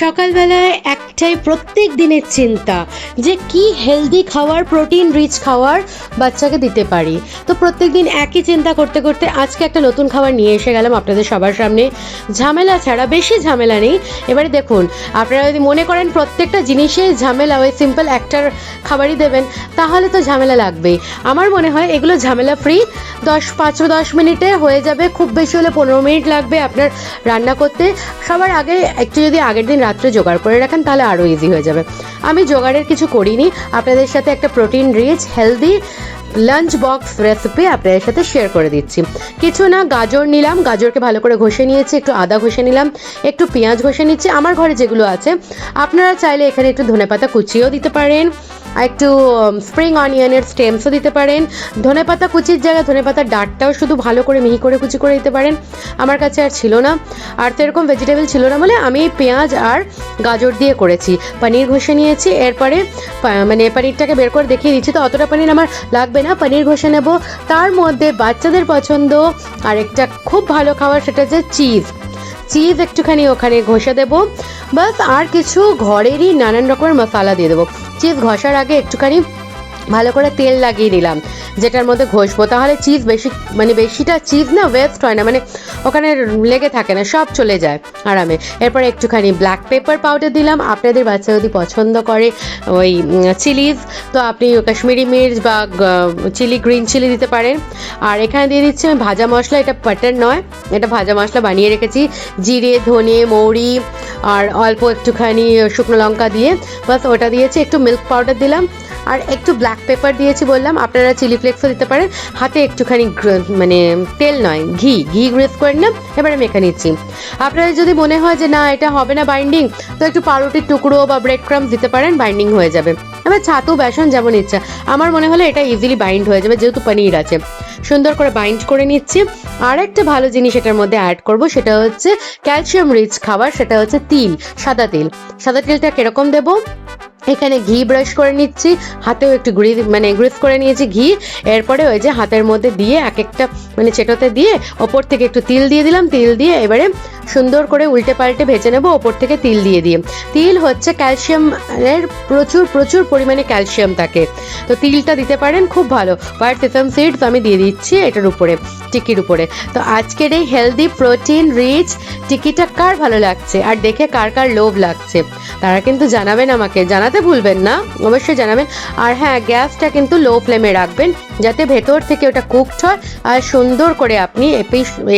সকালবেলায় একটাই প্রত্যেক দিনের চিন্তা যে কি হেলদি খাবার, প্রোটিন রিচ খাবার বাচ্চাকে দিতে পারি। তো প্রত্যেক দিন একই চিন্তা করতে করতে আজকে একটা নতুন খাবার নিয়ে এসে গেলাম আপনাদের সবার সামনে। ঝামেলা ছাড়া, বেশি ঝামেলা নেই। এবারে দেখুন, আপনারা যদি মনে করেন প্রত্যেকটা জিনিসেই ঝামেলা, ওই সিম্পল একটার খাবারই দেবেন, তাহলে তো ঝামেলা লাগবেই। আমার মনে হয় এগুলো ঝামেলা ফ্রি, 5-10 মিনিটে হয়ে যাবে, খুব বেশি হলে 15 মিনিট লাগবে আপনার রান্না করতে। সবার আগে একটু যদি আগের দিন রাত্রে জোগাড় করে রাখেন তাহলে আরও ইজি হয়ে যাবে। আমি জোগাড়ের কিছু করিনি, আপনাদের সাথে একটা protein rich healthy lunch box recipe আপনাদের সাথে শেয়ার করে দিচ্ছি। কিছু না, গাজর নিলাম, গাজরকে ভালো করে ঘষে নিয়েছি, একটু আদা ঘষে নিলাম, একটু পেঁয়াজ ঘষে নিচ্ছি আমার ঘরে যেগুলো আছে। আপনারা চাইলে এখানে একটু ধনেপাতা কুচিও দিতে পারেন, আর একটু স্প্রিং অনিয়নের স্টেমসও দিতে পারেন। ধনেপাতা কুচির জায়গায় ধনেপাতার ডাঁটটাও শুধু ভালো করে মিহি করে কুচি করে দিতে পারেন। আমার কাছে আর ছিল না, আর তো এরকম ভেজিটেবল ছিল না বলে আমি পেঁয়াজ আর গাজর দিয়ে করেছি। পনির ঘষে নিয়েছি, এরপরে মানে পনিরটাকে বের করে দেখিয়ে দিচ্ছি, তো অতটা পনির আমার লাগবে না। পনির ঘষে নেব, তার মধ্যে বাচ্চাদের পছন্দ আর একটা খুব ভালো খাবার, সেটা হচ্ছে চিজ একটুখানি ওখানে ঘষে দেবো, বাস। আর কিছু ঘরেরই নানান রকমের মশলা দিয়ে দেবো। চিজ ঘষার আগে একটুখানি ভালো করে তেল লাগিয়ে নিলাম যেটার মধ্যে ঘষবো, তাহলে চিজ বেশিটা চিজ না ওয়েস্ট হয় না, মানে ওখানে লেগে থাকে না, সব চলে যায় আরামে। এরপর একটুখানি ব্ল্যাক পেপার পাউডার দিলাম। আপনাদের বাচ্চা যদি পছন্দ করে ওই চিলিজ, তো আপনি কাশ্মীরি মির্চ বা গ্রিন চিলি দিতে পারেন। আর এখানে দিয়ে দিচ্ছি আমি ভাজা মশলা, এটা বাটার নয়, এটা ভাজা মশলা বানিয়ে রেখেছি, জিরে, ধনে, মৌরি আর অল্প একটুখানি শুকনো লঙ্কা দিয়ে, বাস ওটা দিয়েছি। একটু মিল্ক পাউডার দিলাম আর একটু ব্ল্যাক পেপার দিয়েছি বললাম, আপনারা চিলি ফ্লেক্সও দিতে পারেন। হাতে একটুখানি তেল নয়, ঘি গ্রেস করে নিলাম, এবারে মেখে নিচ্ছি। আপনারা যদি মনে হয় যে না এটা হবে না বাইন্ডিং, তো একটু পাউরুটির টুকরো বা ব্রেড ক্রাম্বস দিতে পারেন, বাইন্ডিং হয়ে যাবে। এবার ছাতু, বেসন যেমন ইচ্ছা। আমার মনে হলে এটা ইজিলি বাইন্ড হয়ে যাবে, যেহেতু পনির আছে। সুন্দর করে বাইন্ড করে নিচ্ছি। আর একটা ভালো জিনিস এটার মধ্যে অ্যাড করব, সেটা হচ্ছে ক্যালসিয়াম রিচ খাবার, সেটা হচ্ছে সাদা তেলটা কিরকম দেবো, এখানে ঘি ব্রাশ করে নিচ্ছি, হাতেও একটু গ্রিস করে নিয়েছি ঘি। এরপরে ওই যে হাতের মধ্যে দিয়ে এক একটা চেটোতে দিয়ে ওপর থেকে একটু তিল দিয়ে দিলাম, তিল দিয়ে এবারে সুন্দর করে উল্টে পাল্টে ভেজে নেবো, ওপর থেকে তিল দিয়ে তিল হচ্ছে ক্যালসিয়ামের প্রচুর পরিমাণে ক্যালসিয়াম থাকে, তো তিলটা দিতে পারেন, খুব ভালো। হোয়াইট সেসাম সিডস আমি দিয়ে দিচ্ছি এটার উপরে, টিকির উপরে। তো আজকের এই হেলদি প্রোটিন রিচ টিকিটা কার ভালো লাগছে আর দেখে কার কার লোভ লাগছে তারা কিন্তু জানাবেন, আমাকে জানাতে ভুলবেন না, অবশ্যই জানাবেন। আর হ্যাঁ, গ্যাসটা কিন্তু লো ফ্লেমে রাখবেন, যাতে ভেতর থেকে ওটা কুকড হয় আর সুন্দর করে আপনি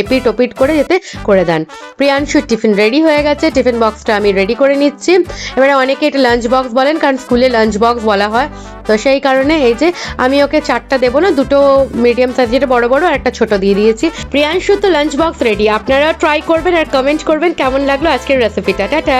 এপিট ওপিট করে যাতে করে দেন। প্রিয়াংশুর টিফিন রেডি হয়ে গেছে, টিফিন বক্সটা আমি রেডি করে নিচ্ছি। এবারে অনেকে এটা লাঞ্চ বক্স বলেন, কারণ স্কুলে লাঞ্চ বক্স বলা হয়, তো সেই কারণে এই যে আমি ওকে 4টা দেবো না, 2টো মিডিয়াম সাইজ, যেটা বড় আর একটা ছোট দিয়ে দিয়েছি। প্রিয়াংশুর তো লাঞ্চ বক্স রেডি, আপনারা ট্রাই করবেন আর কমেন্ট করবেন কেমন লাগলো আজকের রেসিপিটা। টাটা।